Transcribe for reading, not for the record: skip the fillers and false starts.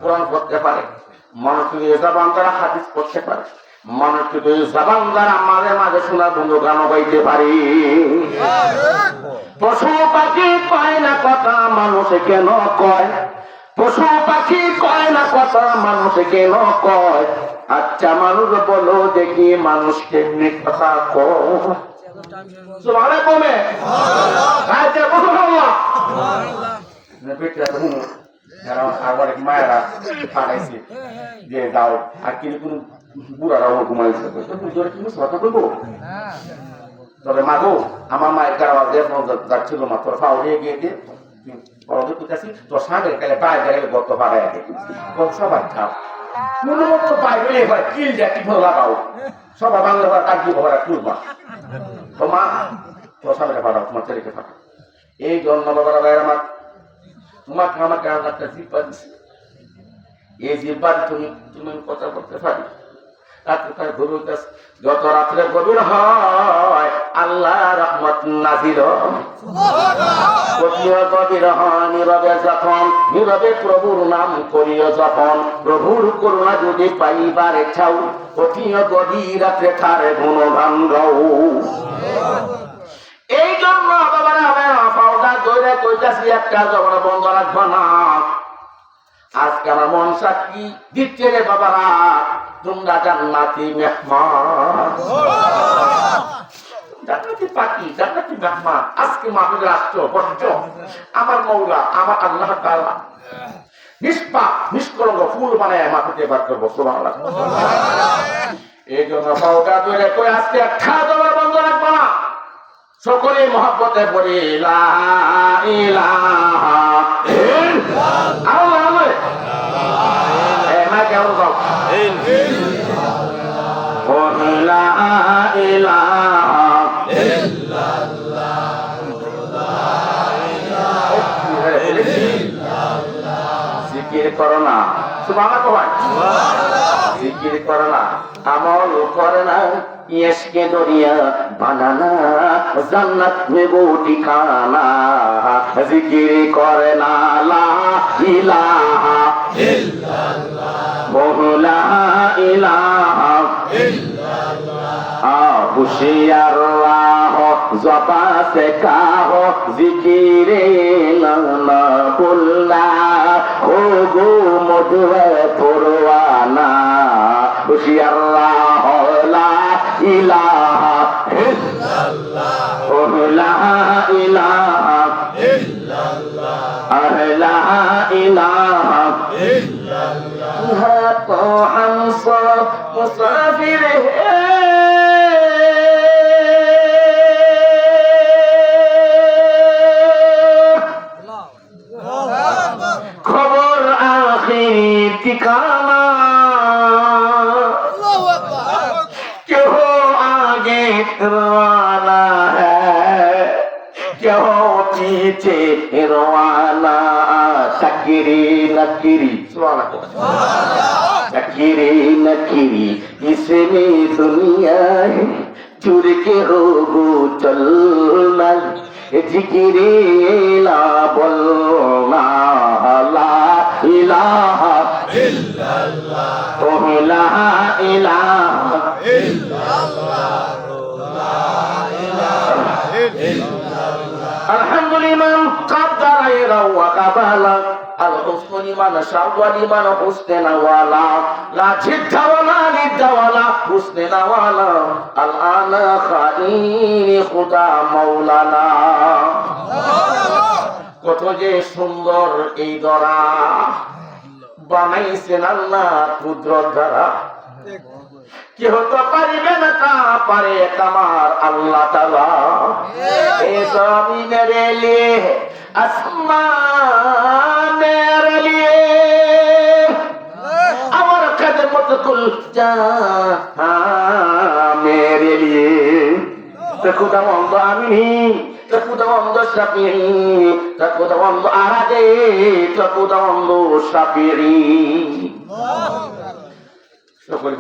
কোরআন পড়তে পারে, মানুষ যদি জবান দ্বারা হাদিস পড়তে পারে, মানুষ যদি জবান দ্বারা মাঝে মাঝে শোনা বন্ধু গান গাইতে পারে। পশু পাখি কয় না কথা মানুষ কেন কয়, পশু পাখি কয় না কথা মানুষ কেন কয়। আচ্ছা মানুষ বলো দেখি মানুষ কেমনি কথা কয়। সুবহানাল্লাহ কমে আচ্ছা সুবহানাল্লাহ আবার মায়েরা পাঠাইছে যে যাও, আর কিন্তু কোন বুড়ারাও ঘুমাইছে কথা বলবো। তবে মা গো, আমার মায়ের কারাওয়াজ যাচ্ছিল মা, তোর ফাও দিয়ে গিয়ে দিয়ে তোর সামনে গেলে বাইরে গেলে গত পাড়ায় সবার খাও কোন মতো বাইরে হয় কিল দেখি লাগাও সবার বাংলা ভাড়া কাজ দিয়ে ভরা তুলবা তো মা তোর সামনে পাঠাও, তোমার ছেলেকে পাঠাও। এই জন্য বাবারা ভাই আমার, তোমাকে আমাকে একটা জিব্বা দিচ্ছে, এই জিব্বা তুমি তুমি কথা বলতে পারি। যত রাত্রে গভীর হয় আল্লাহ রহমত নাজির গভীর হয় নীরবে যখন, নীরবে প্রভুর নাম করিও যখন, প্রভুর করুণা যদি পাইবার চাও অতীয় গভীর রাত্রে তারে গুণগান গাও। এই জন্য বাবারা পাউডা ধরে কইতাছি একটা জবান বন্ধ রাখবো না। আজকে আমার মন সাক্ষী দিচ্ছে রে বাবারা, তোমরা জান্নাতি মেহমান, জান্নাতি পাখি, জান্নাতি মেহমান। আজকে মাহফিলে আসছো বসছো, আমার মওলা আমার আল্লাহ তাআলা নিষ্পাপ নিষ্কলঙ্ক ফুল বানায় মাটিতে বার করবো। সুবহানাল্লাহ। এই জন্য পাউডা ধরে কই আজকে একটা জবান বন্ধ রাখবো না। সকলে মহব্বতে পড়ি লা ইলাহা ইল্লাল্লাহ। আল্লাহ আল্লাহ এ মা কেমন গাও লা ইলাহা ইল্লাল্লাহ জিকির করো না, সুবহানাল্লাহ জিকির করো না, আমল করে না, ইশকে দরিয়া বানানা জান্নাত মে গো ঠিকানা। জিকির করে না লা ইলাহা ইল্লাল্লাহ লা ইলাহা ইল্লাল্লাহ হুশিয়ার রাহো জবা সে কাহো জিকিরে না বুল্লা ও গো মধুয়ে পরওয়ানা। হুশিয়ার রাহো লা ইলাহা ইল্লাল্লাহ লা ইলাহা ইল্লাল্লাহ লা ইলাহা ইল্লাল্লাহ তো হাম সব মুসাফির হে খবর আখির ঠিকানা। रवाना है क्यों पीछे रवाना। शकीरी नकीरी शकीरी नकीरी इसमें दुनिया है चुर के हो गो चलना। जिकिरे ला बोलना ला इलाहा इल्लल्लाह ला इलाहा इल्लल्लाह الحمد لمن قدر وقبل الحسن لمن شر لمن حسن ولا لا جد ولا ند ولا حسن ولا الآن خائن خدا مولانا। কত যে সুন্দর এই দরা বানাইছেন আল্লাহ কুদরত দ্বারা, কেউ তো পারিবে না তা পারে আমার আল্লাহ তাআলা। এ জমিনের লিয়ে আসমানের লিয়ে আমার খেদমত কুল জাহানের লিয়ে। খুদাবন্দ আমি, খুদাবন্দ শাফিঈ, খুদাবন্দ আরাদে, খুদাবন্দ শাফিঈ। সকল